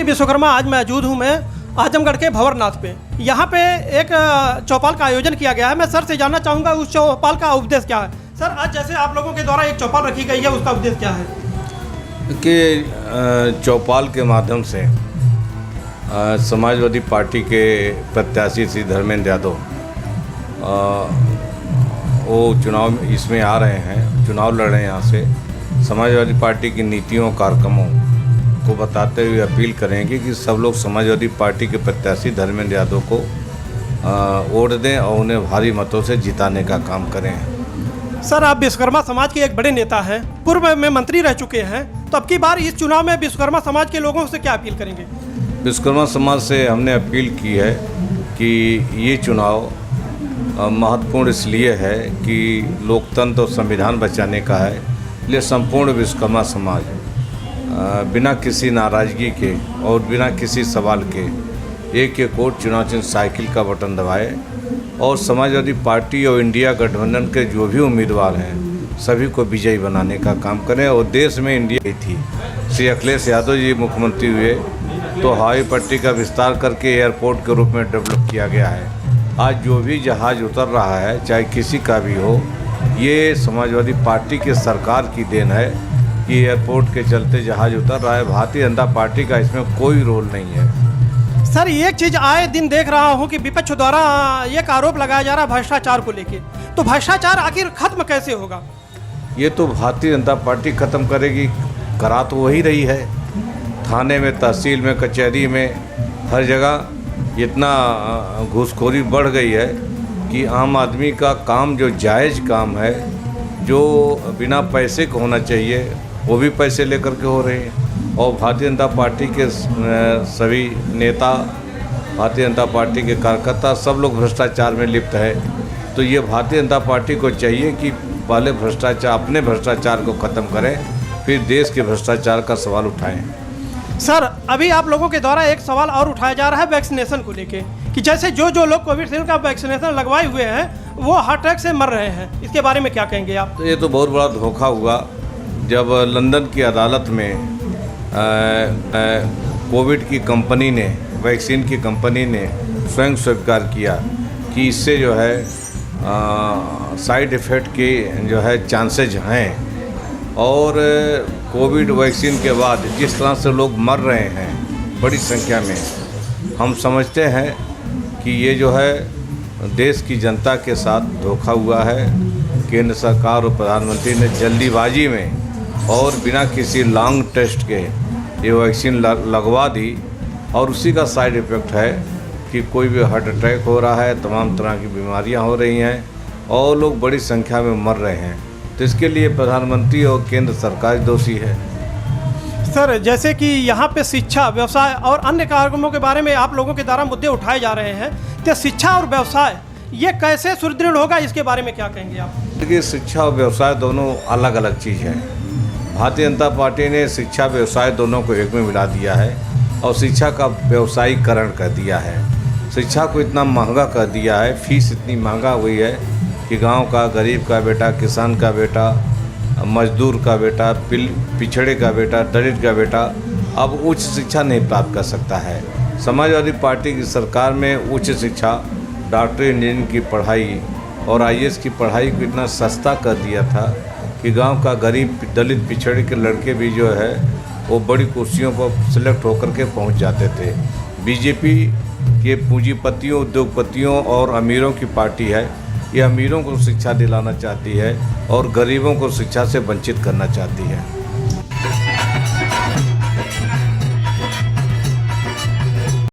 विश्वकर्मा आज मौजूद हूँ मैं आजमगढ़ के भंवरनाथ पे। यहाँ पे एक चौपाल का आयोजन किया गया है। मैं सर से जानना चाहूँगा उस चौपाल का उद्देश्य क्या है। सर, आज जैसे आप लोगों के द्वारा एक चौपाल रखी गई है, उसका उद्देश्य क्या है? कि चौपाल के माध्यम से समाजवादी पार्टी के प्रत्याशी श्री धर्मेंद्र यादव वो चुनाव इसमें आ रहे हैं, चुनाव लड़ रहे हैं। यहाँ से समाजवादी पार्टी की नीतियों कार्यक्रमों को बताते हुए अपील करेंगे कि सब लोग समाजवादी पार्टी के प्रत्याशी धर्मेंद्र यादव को वोट दें और उन्हें भारी मतों से जिताने का काम करें। सर, आप विश्वकर्मा समाज के एक बड़े नेता हैं, पूर्व में मंत्री रह चुके हैं, तो अब की बार इस चुनाव में विश्वकर्मा समाज के लोगों से क्या अपील करेंगे? विश्वकर्मा समाज से हमने अपील की है कि ये चुनाव महत्वपूर्ण इसलिए है कि लोकतंत्र और संविधान बचाने का है। इसलिए संपूर्ण विश्वकर्मा समाज बिना किसी नाराज़गी के और बिना किसी सवाल के एक वोट चुनाव चिन्ह साइकिल का बटन दबाए और समाजवादी पार्टी और इंडिया गठबंधन के जो भी उम्मीदवार हैं सभी को विजयी बनाने का काम करें। और देश में इंडिया थी, श्री अखिलेश यादव जी मुख्यमंत्री हुए तो हवाई पट्टी का विस्तार करके एयरपोर्ट के रूप में डेवलप किया गया है। आज जो भी जहाज़ उतर रहा है, चाहे किसी का भी हो, ये समाजवादी पार्टी की सरकार की देन है कि एयरपोर्ट के चलते जहाज़ उतर रहा है। भारतीय जनता पार्टी का इसमें कोई रोल नहीं है। सर, एक चीज़ आए दिन देख रहा हूँ कि विपक्ष द्वारा एक आरोप लगाया जा रहा है भ्रष्टाचार को लेके, तो भ्रष्टाचार आखिर खत्म कैसे होगा? ये तो भारतीय जनता पार्टी ख़त्म करेगी, करा तो वही रही है। थाने में, तहसील में, कचहरी में, हर जगह इतना घूसखोरी बढ़ गई है कि आम आदमी का काम जो जायज़ काम है, जो बिना पैसे को होना चाहिए, वो भी पैसे लेकर के हो रहे हैं। और भारतीय जनता पार्टी के सभी नेता, भारतीय जनता पार्टी के कार्यकर्ता सब लोग भ्रष्टाचार में लिप्त है। तो ये भारतीय जनता पार्टी को चाहिए कि पहले अपने भ्रष्टाचार को ख़त्म करें, फिर देश के भ्रष्टाचार का सवाल उठाएं। सर, अभी आप लोगों के द्वारा एक सवाल और उठाया जा रहा है वैक्सीनेशन को लेके कि जैसे जो लोग कोविशील्ड का वैक्सीनेशन लगवाए हुए हैं वो हार्ट अटैक से मर रहे हैं, इसके बारे में क्या कहेंगे आप? तो ये तो बहुत बड़ा धोखा हुआ जब लंदन की अदालत में कोविड की कंपनी ने, वैक्सीन की कंपनी ने स्वयं स्वीकार किया कि इससे जो है साइड इफ़ेक्ट के जो है चांसेज हैं। और कोविड वैक्सीन के बाद जिस तरह से लोग मर रहे हैं बड़ी संख्या में, हम समझते हैं कि ये जो है देश की जनता के साथ धोखा हुआ है। केंद्र सरकार और प्रधानमंत्री ने जल्दीबाजी में और बिना किसी लॉन्ग टेस्ट के ये वैक्सीन लगवा दी और उसी का साइड इफ़ेक्ट है कि कोई भी हार्ट अटैक हो रहा है, तमाम तरह की बीमारियां हो रही हैं और लोग बड़ी संख्या में मर रहे हैं। तो इसके लिए प्रधानमंत्री और केंद्र सरकार दोषी है। सर, जैसे कि यहाँ पे शिक्षा, व्यवसाय और अन्य कार्यक्रमों के बारे में आप लोगों के द्वारा मुद्दे उठाए जा रहे हैं, तो शिक्षा और व्यवसाय ये कैसे सुदृढ़ होगा, इसके बारे में क्या कहेंगे आप? देखिए, शिक्षा और व्यवसाय दोनों अलग अलग चीज़ है। भारतीय जनता पार्टी ने शिक्षा व्यवसाय दोनों को एक में मिला दिया है और शिक्षा का व्यवसायीकरण कर दिया है। शिक्षा को इतना महंगा कर दिया है, फीस इतनी महंगा हुई है कि गांव का गरीब का बेटा, किसान का बेटा, मजदूर का बेटा, पिछड़े का बेटा, दलित का बेटा अब उच्च शिक्षा नहीं प्राप्त कर सकता है। समाजवादी पार्टी की सरकार में उच्च शिक्षा, डॉक्टरी, इंजीनियरिंग की पढ़ाई और IAS की पढ़ाई को इतना सस्ता कर दिया था कि गांव का गरीब, दलित, पिछड़े के लड़के भी जो है वो बड़ी कुर्सियों पर सिलेक्ट होकर के पहुंच जाते थे। बीजेपी के पूंजीपतियों, उद्योगपतियों और अमीरों की पार्टी है। ये अमीरों को शिक्षा दिलाना चाहती है और गरीबों को शिक्षा से वंचित करना चाहती है।